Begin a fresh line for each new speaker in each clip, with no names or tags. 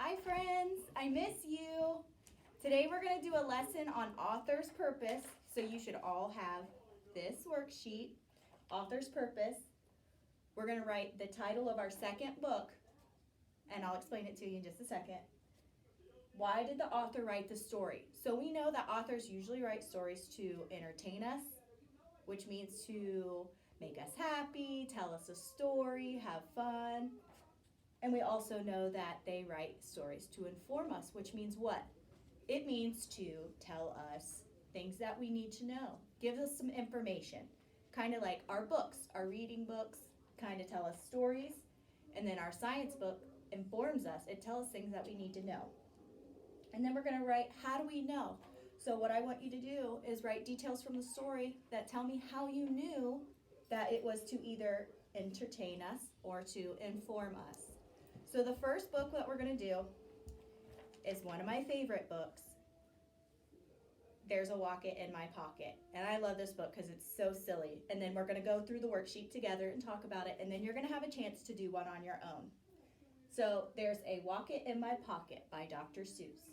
Hi friends, I miss you. Today we're going to do a lesson on author's purpose. So you should all have this worksheet, author's purpose. We're going to write the title of our second book, and I'll explain it to you in just a second. Why did the author write the story? So we know that authors usually write stories to entertain us, which means to make us happy, tell us a story, have fun. And we also know that they write stories to inform us, which means what? It means to tell us things that we need to know, give us some information, kind of like our books, our reading books kind of tell us stories, and then our science book informs us. It tells us things that we need to know. And then we're going to write, how do we know? So what I want you to do is write details from the story that tell me how you knew that it was to either entertain us or to inform us. So the first book that we're going to do is one of my favorite books, There's a Rocket in My Pocket. And I love this book because it's so silly. And then we're going to go through the worksheet together and talk about it, and then you're going to have a chance to do one on your own. So There's a Rocket in My Pocket by Dr. Seuss.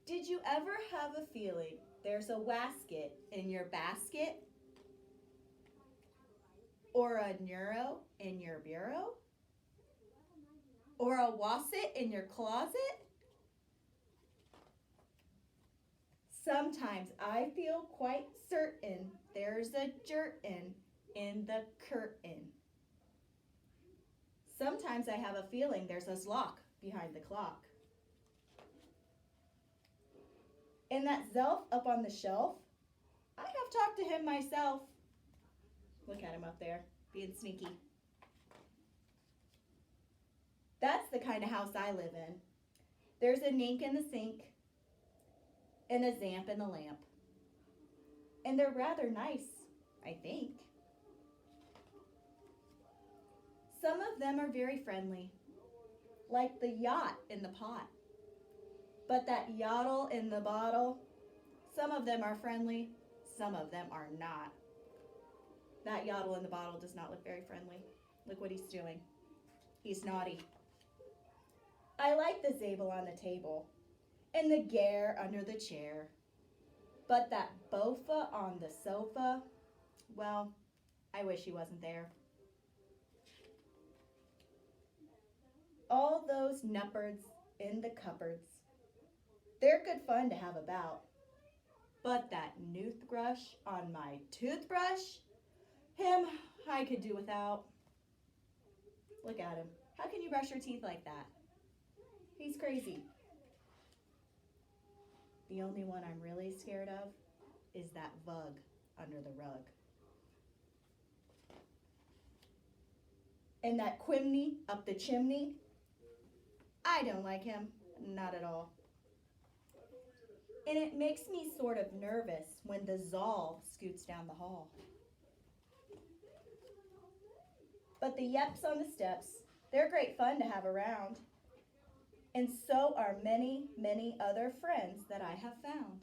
Did you ever have a feeling there's a wasket in your basket? Or a neuro in your bureau? Or a wasset in your closet? Sometimes I feel quite certain there's a jerkin in the curtain. Sometimes I have a feeling there's a lock behind the clock. And that Zelf up on the shelf, I have talked to him myself. Look at him up there, being sneaky. That's the kind of house I live in. There's a nink in the sink and a zamp in the lamp. And they're rather nice, I think. Some of them are very friendly, like the yacht in the pot. But that yodel in the bottle, some of them are friendly, some of them are not. That yodel in the bottle does not look very friendly. Look what he's doing. He's naughty. I like the Zabel on the table and the Gare under the chair. But that Bofa on the sofa, well, I wish he wasn't there. All those nuppards in the cupboards, they're good fun to have about. But that noothbrush on my toothbrush, him, I could do without. Look at him. How can you brush your teeth like that? He's crazy. The only one I'm really scared of is that Vug under the rug. And that Quimney up the chimney, I don't like him, not at all. And it makes me sort of nervous when the Zal scoots down the hall. But the Yeps on the steps, they're great fun to have around. And so are many, many other friends that I have found.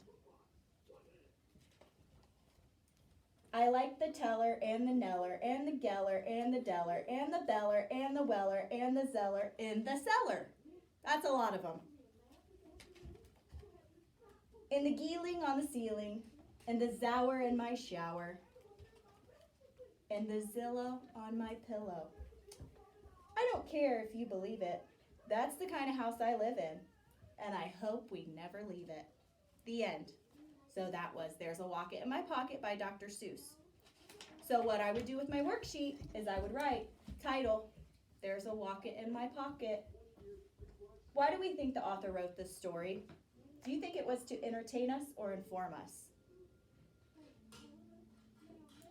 I like the Teller and the Neller and the Geller and the Deller and the Beller and the Weller and the Zeller in the cellar. That's a lot of them. And the Geeling on the ceiling and the Zower in my shower and the Zillow on my pillow. I don't care if you believe it. That's the kind of house I live in, and I hope we never leave it. The end. So that was There's a Rocket in My Pocket by Dr. Seuss. So what I would do with my worksheet is I would write title, There's a Rocket in My Pocket. Why do we think the author wrote this story? Do you think it was to entertain us or inform us?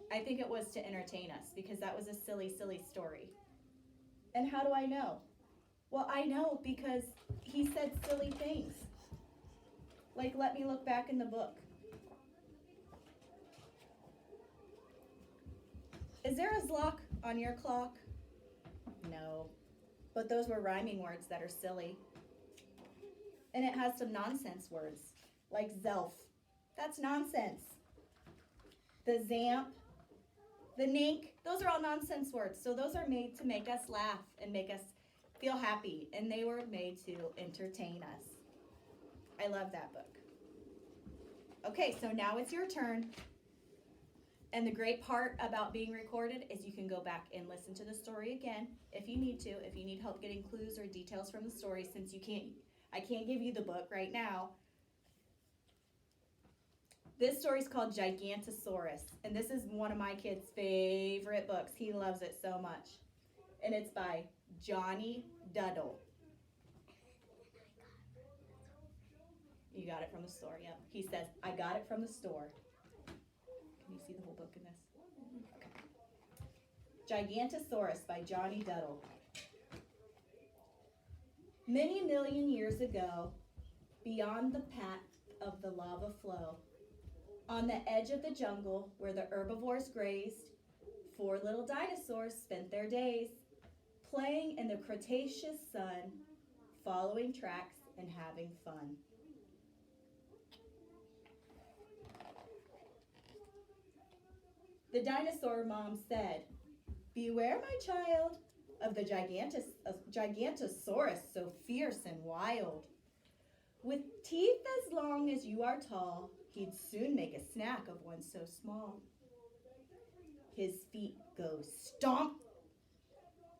I think it was to entertain us because that was a silly, silly story. And how do I know? Well, I know because he said silly things. Like, let me look back in the book. Is there a zlock on your clock? No. But those were rhyming words that are silly. And it has some nonsense words, like Zelf. That's nonsense. The Zamp, The nink, those are all nonsense words. So those are made to make us laugh and make us feel happy. And they were made to entertain us. I love that book. Okay, so now it's your turn. And the great part about being recorded is you can go back and listen to the story again if you need to, if you need help getting clues or details from the story, since I can't give you the book right now. This story is called Gigantosaurus, and this is one of my kids' favorite books. He loves it so much. And it's by Johnny Duddle. You got it from the store, yep. He says, I got it from the store. Can you see the whole book in this? Okay. Gigantosaurus by Johnny Duddle. Many million years ago, beyond the path of the lava flow, on the edge of the jungle where the herbivores grazed, 4 little dinosaurs spent their days playing in the Cretaceous sun, following tracks and having fun. The dinosaur mom said, beware, my child, of the Gigantosaurus so fierce and wild. With teeth as long as you are tall, he'd soon make a snack of one so small. His feet go stomp,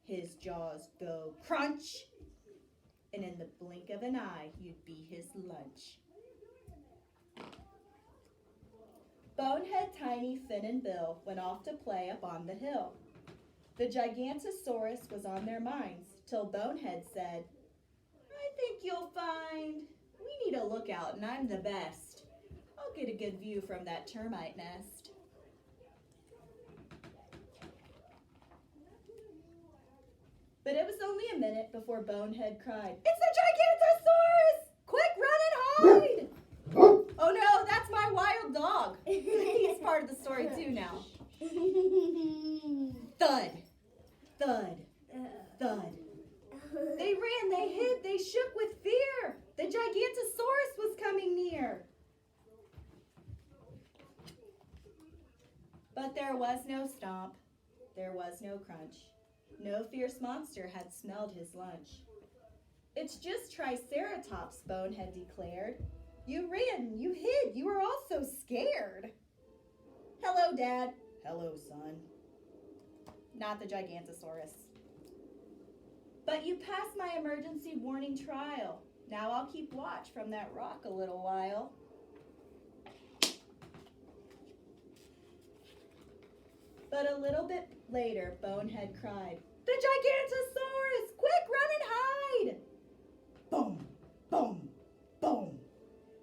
his jaws go crunch, and in the blink of an eye, you'd be his lunch. Bonehead, Tiny, Fin, and Bill went off to play up on the hill. The Gigantosaurus was on their minds, till Bonehead said, I think you'll find we need a lookout, and I'm the best. I'll get a good view from that termite nest. But it was only a minute before Bonehead cried, it's the Gigantosaurus! Quick, run and hide! Oh no, that's my wild dog. He's part of the story too now. Thud, thud, thud. They ran, they hid, they shook with fear. The Gigantosaurus was coming near. But there was no stomp, there was no crunch. No fierce monster had smelled his lunch. It's just Triceratops, Bonehead declared. You ran, you hid, you were all so scared. Hello, Dad. Hello, son. Not the Gigantosaurus. But you passed my emergency warning trial. Now I'll keep watch from that rock a little while. But a little bit later, Bonehead cried, the Gigantosaurus! Quick, run and hide! Boom, boom, boom.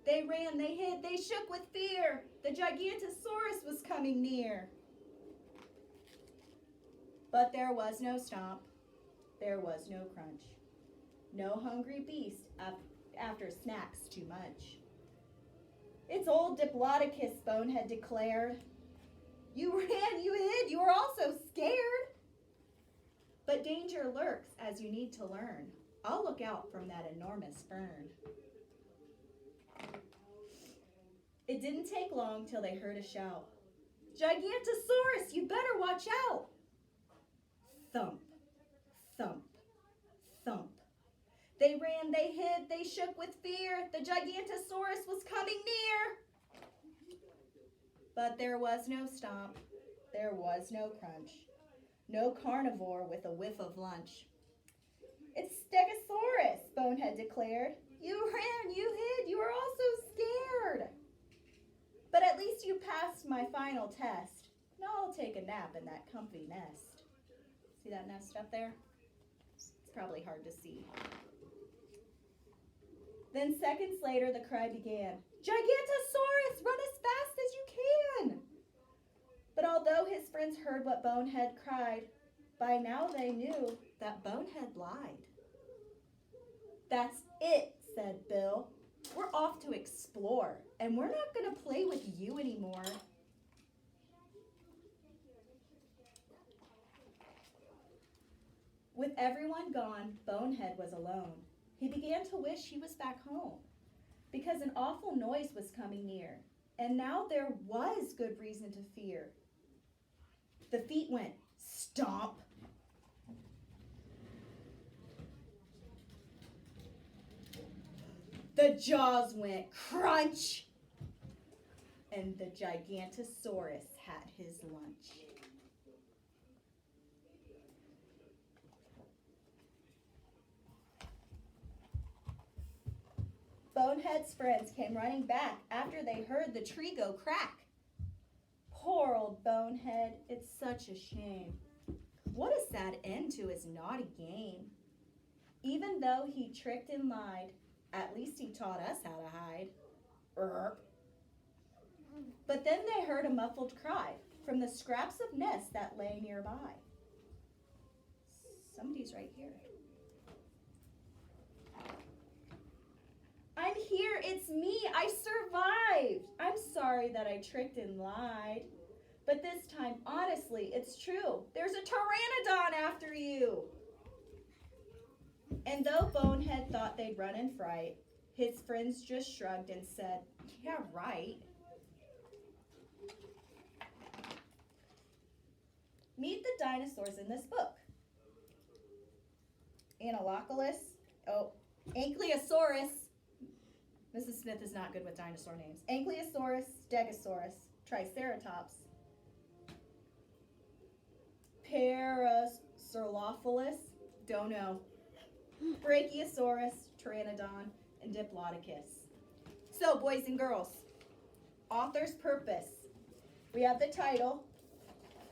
They ran, they hid, they shook with fear. The Gigantosaurus was coming near. But there was no stomp. There was no crunch. No hungry beast after snacks too much. It's old Diplodocus, Bonehead declared. You ran, you hid, you were all so scared. But danger lurks as you need to learn. I'll look out from that enormous fern. It didn't take long till they heard a shout. Gigantosaurus, you better watch out! Thump, thump, thump. They ran, they hid, they shook with fear. The Gigantosaurus was coming near. But there was no stomp, there was no crunch. No carnivore with a whiff of lunch. It's Stegosaurus, Bonehead declared. You ran, you hid, you were all so scared. But at least you passed my final test. Now I'll take a nap in that comfy nest. See that nest up there? It's probably hard to see. Then seconds later, the cry began. Gigantosaurus, run as fast as you can! But although his friends heard what Bonehead cried, by now they knew that Bonehead lied. That's it, said Bill. We're off to explore, and we're not going to play with you anymore. With everyone gone, Bonehead was alone. He began to wish he was back home, because an awful noise was coming near, and now there was good reason to fear. The feet went stomp. The jaws went crunch. And the Gigantosaurus had his lunch. Bonehead's friends came running back after they heard the tree go crack. Poor old Bonehead, it's such a shame. What a sad end to his naughty game. Even though he tricked and lied, at least he taught us how to hide. But then they heard a muffled cry from the scraps of nests that lay nearby. Somebody's right here. I'm here, it's me, I survived. I'm sorry that I tricked and lied. But this time, honestly, it's true. There's a pteranodon after you. And though Bonehead thought they'd run in fright, his friends just shrugged and said, yeah, right. Meet the dinosaurs in this book. Ankylosaurus. Mrs. Smith is not good with dinosaur names. Ankylosaurus, Stegosaurus, Triceratops, Parasaurolophus, don't know, Brachiosaurus, Pteranodon, and Diplodocus. So, boys and girls, author's purpose. We have the title,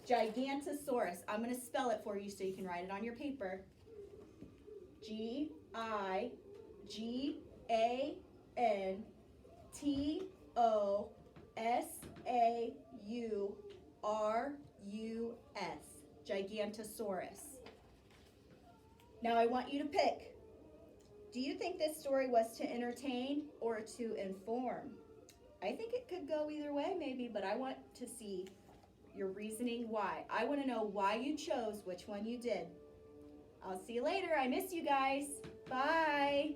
Gigantosaurus. I'm going to spell it for you so you can write it on your paper. Gigantosaurus. Gigantosaurus. Now I want you to pick. Do you think this story was to entertain or to inform? I think it could go either way maybe, but I want to see your reasoning why. I want to know why you chose which one you did. I'll see you later. I miss you guys. Bye.